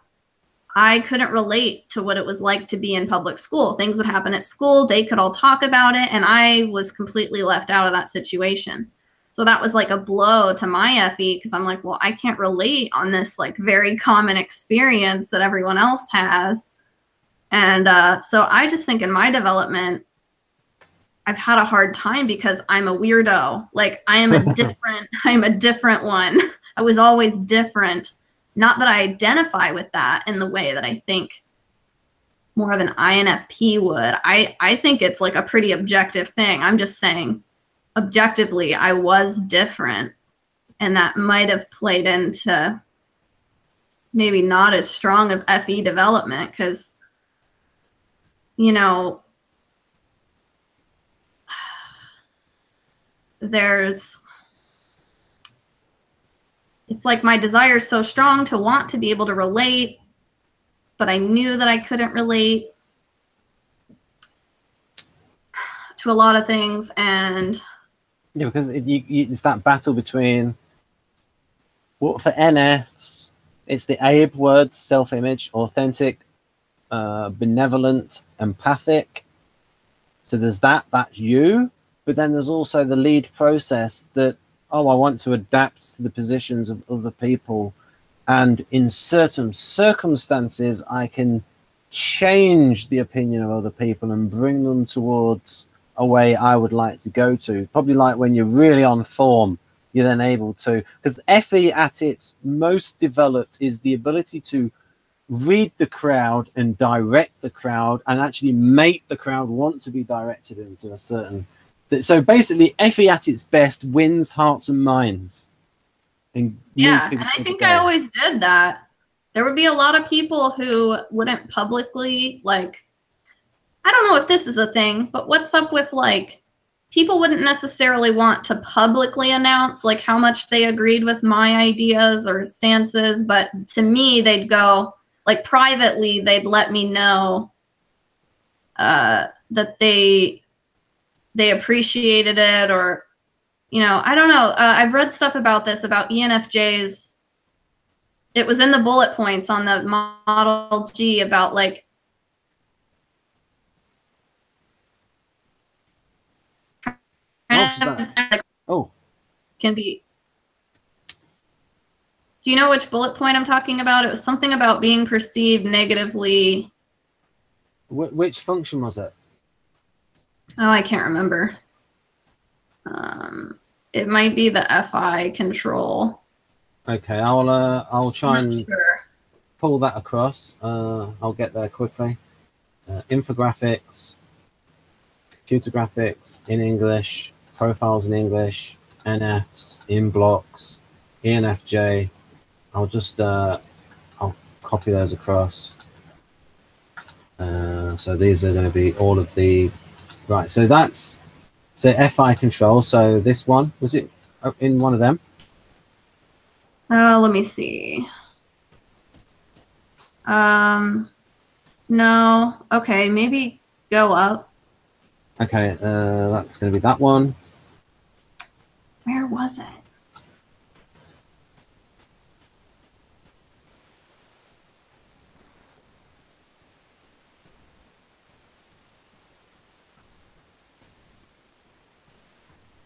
I couldn't relate to what it was like to be in public school. Things would happen at school. They could all talk about it. And I was completely left out of that situation. So that was like a blow to my FE, because I'm like, well, I can't relate on this like very common experience that everyone else has. And so I just think in my development, I've had a hard time because I'm a weirdo. Like I'm a different one. I was always different. Not that I identify with that in the way that I think more of an INFP would. I think it's like a pretty objective thing. I'm just saying objectively I was different, and that might have played into maybe not as strong of FE development because, you know, it's like my desire is so strong to want to be able to relate, but I knew that I couldn't relate to a lot of things. And yeah, because it's that battle between, well, for NFs, it's the ABE words: self-image, authentic, benevolent, empathic. So there's that's you, but then there's also the lead process that, oh, I want to adapt to the positions of other people. And in certain circumstances, I can change the opinion of other people and bring them towards a way I would like to go to. Probably like when you're really on form, you're then able to, because FE at its most developed is the ability to read the crowd and direct the crowd and actually make the crowd want to be directed into a certain. So basically, FE at its best wins hearts and minds. And yeah, and I think I always did that. There would be a lot of people who wouldn't publicly, like, I don't know if this is a thing, but what's up with, like, people wouldn't necessarily want to publicly announce like how much they agreed with my ideas or stances, but to me, they'd go like privately, they'd let me know that they appreciated it, or, you know, I don't know. I've read stuff about this, about ENFJs. It was in the bullet points on the Model G about like, oh, can be. Do you know which bullet point I'm talking about? It was something about being perceived negatively. Which function was it? Oh, I can't remember. It might be the FI control. Okay, I'll try and pull that across. I'll get there quickly. Infographics, computer graphics in English, profiles in English, NFs in blocks, ENFJ. I'll just I'll copy those across. So these are going to be all of the right. So that's FI control. So this one, was it in one of them? Let me see. No. Okay, maybe go up. Okay, that's going to be that one. Where was it?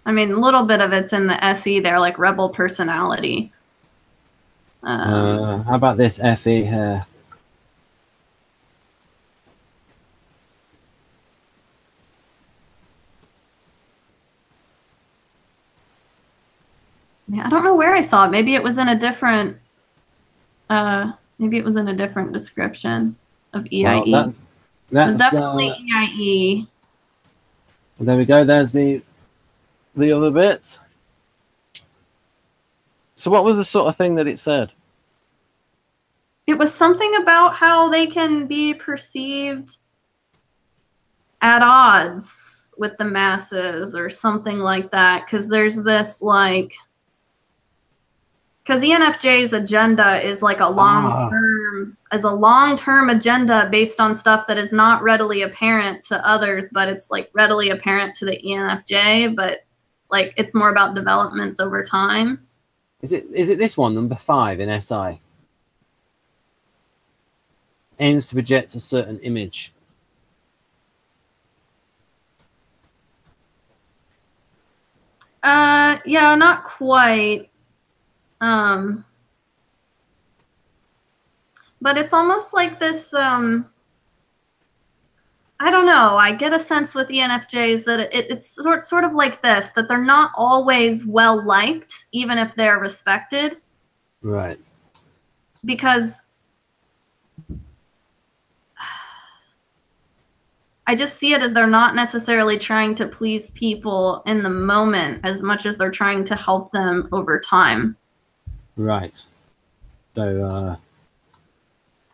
I mean, a little bit of it's in the SE there, like rebel personality. How about this FE here? Yeah, I don't know where I saw it. Maybe it was in a different. Maybe it was in a different description of EIE. Well, that's definitely EIE. Well, there we go. There's the other bit. So what was the sort of thing that it said? It was something about how they can be perceived at odds with the masses or something like that. Because there's this like, because ENFJ's agenda is like a long-term, agenda based on stuff that is not readily apparent to others, but it's like readily apparent to the ENFJ, but like it's more about developments over time. Is it this one, number 5 in SI? Aims to project a certain image. Yeah, not quite. But it's almost like this, I don't know. I get a sense with ENFJs that it's sort of like this, that they're not always well liked, even if they're respected. Right. Because I just see it as they're not necessarily trying to please people in the moment as much as they're trying to help them over time. Right. So,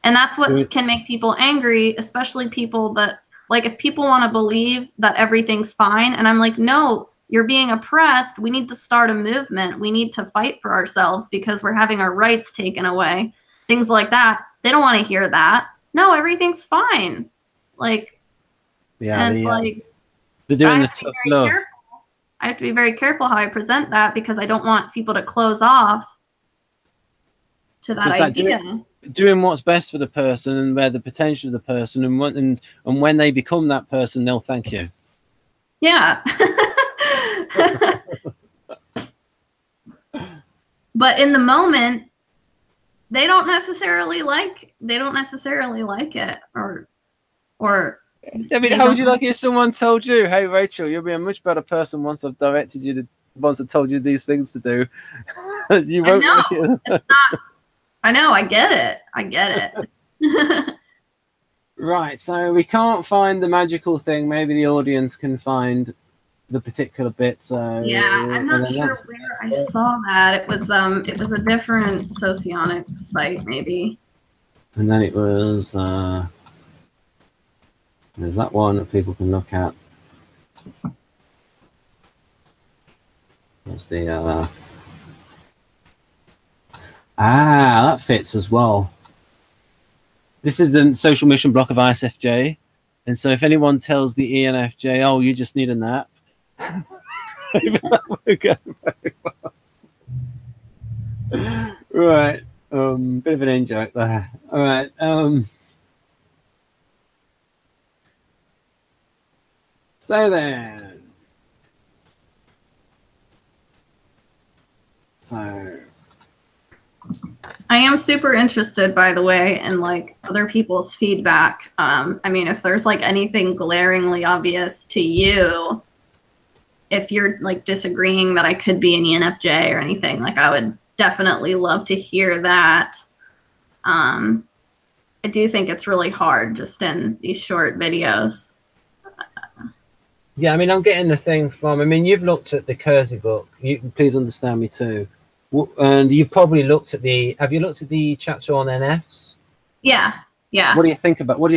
and that's what can make people angry, especially people that, like, if people want to believe that everything's fine, and I'm like, no, you're being oppressed. We need to start a movement. We need to fight for ourselves because we're having our rights taken away. Things like that. They don't want to hear that. No, everything's fine. Like, yeah, and it's like, they're doing the tough love. I have to be very careful how I present that because I don't want people to close off to that idea. Doing what's best for the person and where the potential of the person, and when they become that person, they'll thank you. Yeah. But in the moment, they don't necessarily like it, or I mean, how would you like if someone told you, "Hey, Rachel, you'll be a much better person once I've directed you to, once I've told you these things to do." You won't. I know. It's not. I know. I get it. Right. So we can't find the magical thing. Maybe the audience can find the particular bit. So yeah, I'm not sure where I saw that. It was a different Socionic site, maybe. And then it was there's that one that people can look at. That's the that fits as well. This is the social mission block of ISFJ, and so if anyone tells the ENFJ, "Oh, you just need a nap," that would go very well. Right, bit of an in joke there. All right, so then, I am super interested, by the way, in like other people's feedback. I mean, if there's like anything glaringly obvious to you, if you're like disagreeing that I could be an ENFJ or anything, like I would definitely love to hear that. I do think it's really hard just in these short videos. Yeah, I mean, I'm getting the thing from, I mean, you've looked at the Keirsey book. You can please understand me too. And you've probably looked at have you looked at the chapter on NFs? Yeah, yeah. What do you think about what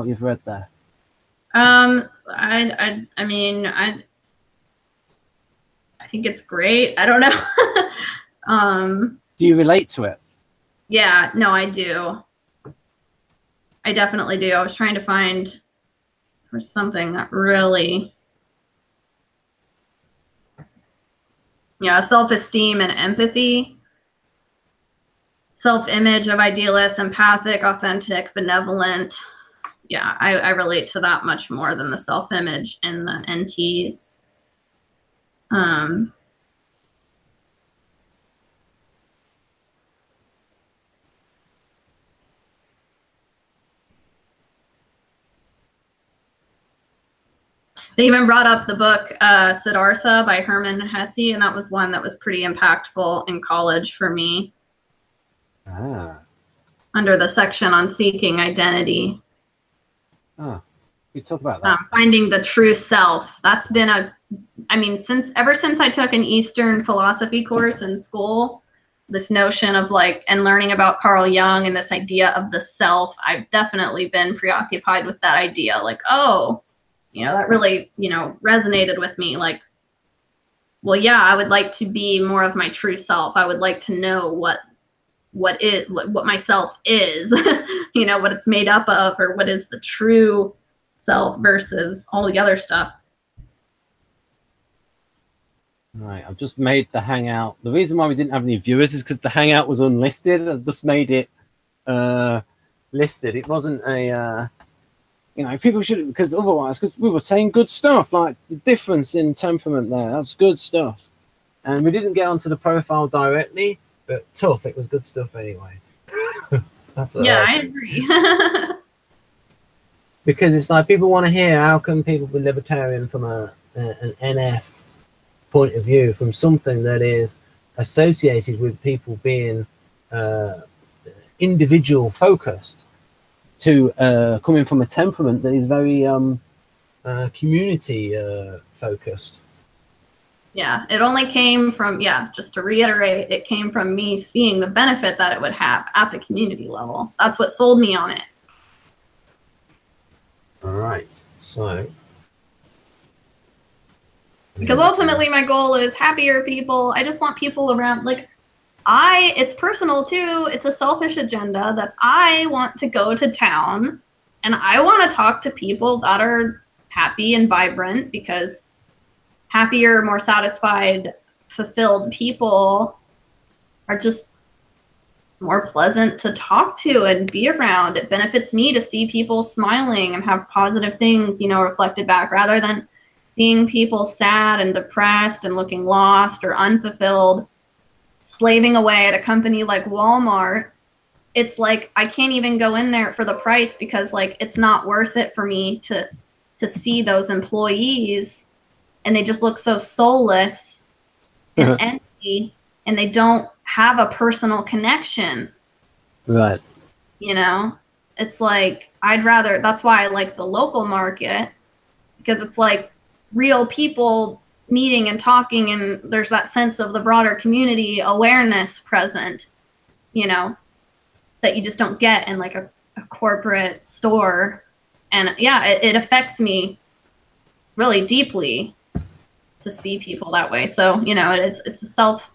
you've read there? I mean, I think it's great. I don't know. Do you relate to it? Yeah, no, I do. I definitely do. I was trying to find for something that really, yeah, self-esteem and empathy, self-image of idealists, empathic, authentic, benevolent. Yeah, I relate to that much more than the self-image in the NTs. They even brought up the book Siddhartha by Hermann Hesse, and that was one that was pretty impactful in college for me. Under the section on seeking identity. You talk about that. Finding the true self. That's been I mean, ever since I took an Eastern philosophy course in school, this notion of like, and learning about Carl Jung and this idea of the self, I've definitely been preoccupied with that idea. Like, oh, you know, that really, you know, resonated with me. Like, well, yeah, I would like to be more of my true self. I would like to know what myself is, you know, what it's made up of, or what is the true self versus all the other stuff. Right, I've just made the Hangout. The reason why we didn't have any viewers is because the Hangout was unlisted. I've just made it listed. It wasn't a you know, people should, because otherwise, because we were saying good stuff, like the difference in temperament there, that's good stuff. And we didn't get onto the profile directly, but tough, it was good stuff anyway. That's yeah, I agree. Because it's like people want to hear, how can people be libertarian from an NF point of view, from something that is associated with people being individual focused, to coming from a temperament that is very community focused. Yeah, it only came from, yeah, just to reiterate, it came from me seeing the benefit that it would have at the community level. That's what sold me on it. All right, so. Because ultimately my goal is happier people. I just want people around, like, it's personal too. It's a selfish agenda that I want to go to town and I want to talk to people that are happy and vibrant, because happier, more satisfied, fulfilled people are just more pleasant to talk to and be around. It benefits me to see people smiling and have positive things, you know, reflected back, rather than seeing people sad and depressed and looking lost or unfulfilled, slaving away at a company like Walmart. It's like I can't even go in there for the price, because like it's not worth it for me to see those employees, and they just look so soulless and empty, and they don't have a personal connection. Right. You know, it's like I'd rather, that's why I like the local market, because it's like real people meeting and talking, and there's that sense of the broader community awareness present, you know, that you just don't get in like a corporate store. And yeah, it affects me really deeply. to see people that way. So, you know, it's a self,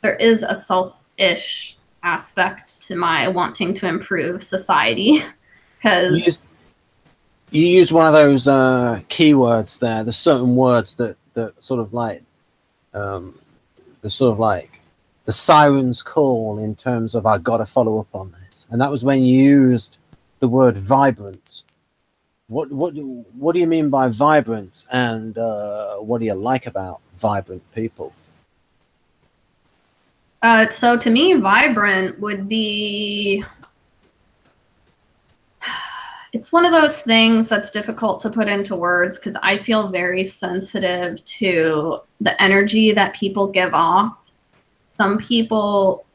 there is a selfish aspect to my wanting to improve society, because you use one of those keywords there. There's certain words that sort of like the sort of like the siren's call in terms of I got to follow up on this, and that was when you used the word vibrant. What do you mean by vibrant, and what do you like about vibrant people? So to me, vibrant would be, it's one of those things that's difficult to put into words, because I feel very sensitive to the energy that people give off. Some people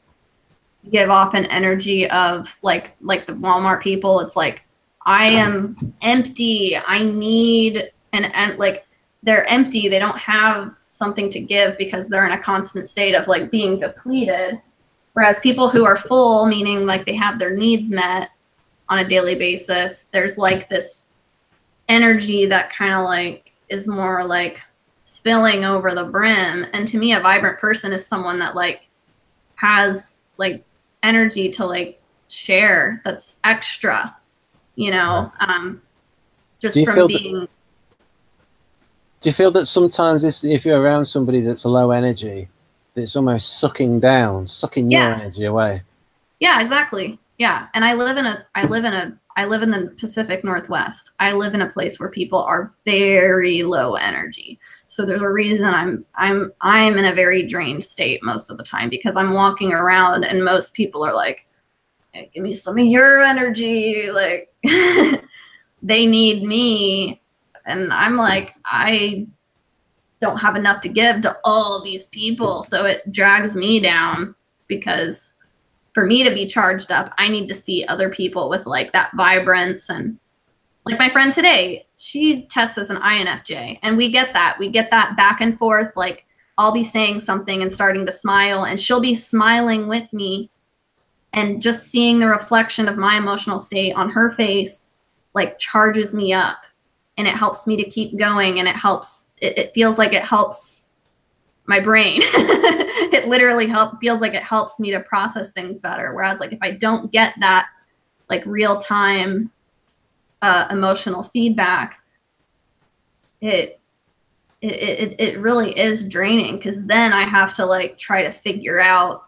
give off an energy of like the Walmart people. It's like, I am empty. I need and like they're empty. They don't have something to give because they're in a constant state of like being depleted. Whereas people who are full, meaning like they have their needs met on a daily basis, there's like this energy that kind of like is more like spilling over the brim. And to me, a vibrant person is someone that like has like energy to like share, that's extra, you know, just from being. Do you feel that sometimes if you're around somebody that's low energy, it's almost sucking your energy away? Yeah, exactly. Yeah. And I live in the Pacific Northwest. I live in a place where people are very low energy. So there's a reason I'm in a very drained state most of the time, because I'm walking around and most people are like, hey, give me some of your energy. Like they need me. And I'm like, I don't have enough to give to all these people. So it drags me down, because for me to be charged up, I need to see other people with like that vibrance. And like my friend today, she tests as an INFJ, and we get that back and forth. Like I'll be saying something and starting to smile, and she'll be smiling with me, and just seeing the reflection of my emotional state on her face like charges me up, and it helps me to keep going, and it feels like it helps my brain. It literally feels like it helps me to process things better. Whereas like if I don't get that like real time emotional feedback, it really is draining, because then I have to like try to figure out,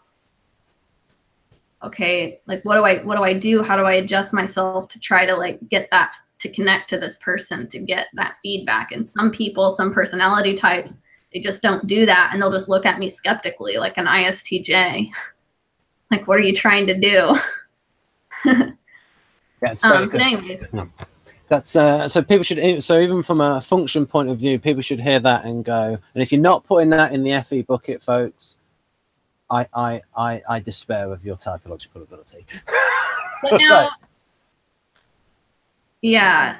okay, like what do I do? How do I adjust myself to try to like get that, to connect to this person, to get that feedback? And some people, some personality types, they just don't do that, and they'll just look at me skeptically like an ISTJ. Like, what are you trying to do? Yeah, but anyways. No. That's so people should, so even from a function point of view, people should hear that and go, and if you're not putting that in the FE bucket, folks, I despair of your typological ability. But now, yeah,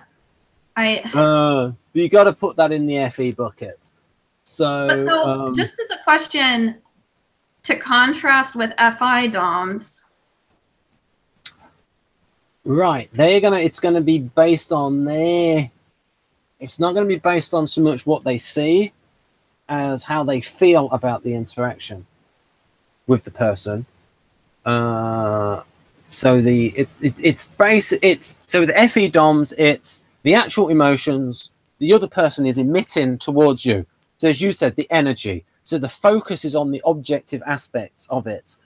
you got to put that in the FE bucket. So, just as a question to contrast with FI DOMs. Right, it's gonna be based on it's not gonna be based on so much what they see as how they feel about the interaction with the person. So so with the FE DOMs, it's the actual emotions the other person is emitting towards you. So as you said, the energy. So the focus is on the objective aspects of it.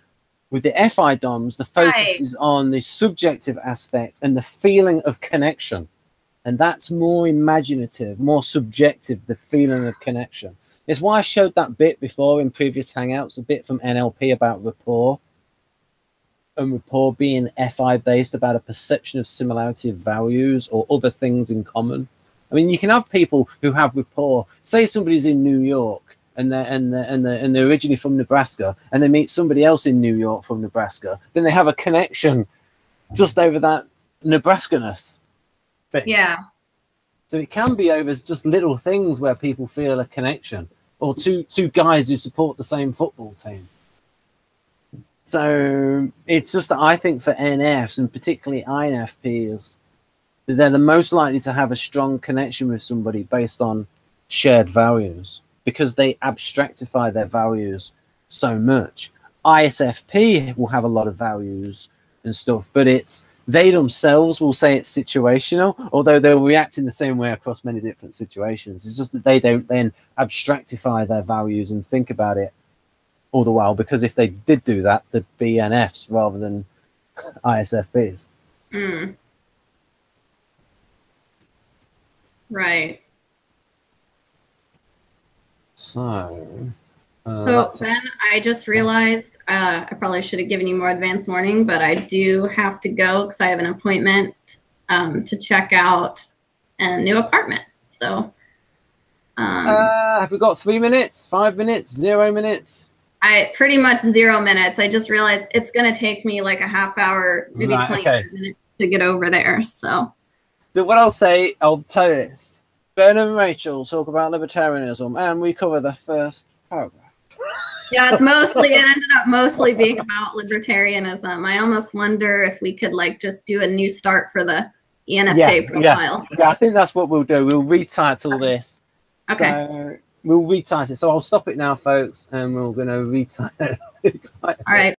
With the FI DOMs, the focus is on the subjective aspects and the feeling of connection. And that's more imaginative, more subjective, the feeling of connection. It's why I showed that bit before in previous Hangouts, a bit from NLP about rapport. And rapport being FI based, about a perception of similarity of values or other things in common. I mean, you can have people who have rapport. Say somebody's in New York and they're originally from Nebraska, and they meet somebody else in New York from Nebraska. Then they have a connection just over that Nebraskaness thing. Yeah. So it can be over just little things where people feel a connection, or two guys who support the same football team. So it's just that I think for NFs, and particularly INFPs, they're the most likely to have a strong connection with somebody based on shared values. because they abstractify their values so much. ISFP will have a lot of values and stuff, but they themselves will say it's situational, although they'll react in the same way across many different situations. It's just that they don't then abstractify their values and think about it all the while, because if they did do that, they'd be NFs rather than ISFPs. Right. So Ben, I just realized I probably should have given you more advance warning, but I do have to go because I have an appointment to check out a new apartment. So have we got 3 minutes, 5 minutes, 0 minutes? I pretty much 0 minutes. I just realized it's going to take me like a half hour, maybe 25 minutes to get over there. So what I'll say, I'll tell you this. Ben and Rachel talk about libertarianism, and we cover the first paragraph. Yeah, it ended up mostly being about libertarianism. I almost wonder if we could like just do a new start for the ENFJ profile. Yeah, I think that's what we'll do. We'll retitle this. Okay. So we'll retitle it. So I'll stop it now, folks, and we're going to retitle it. All right.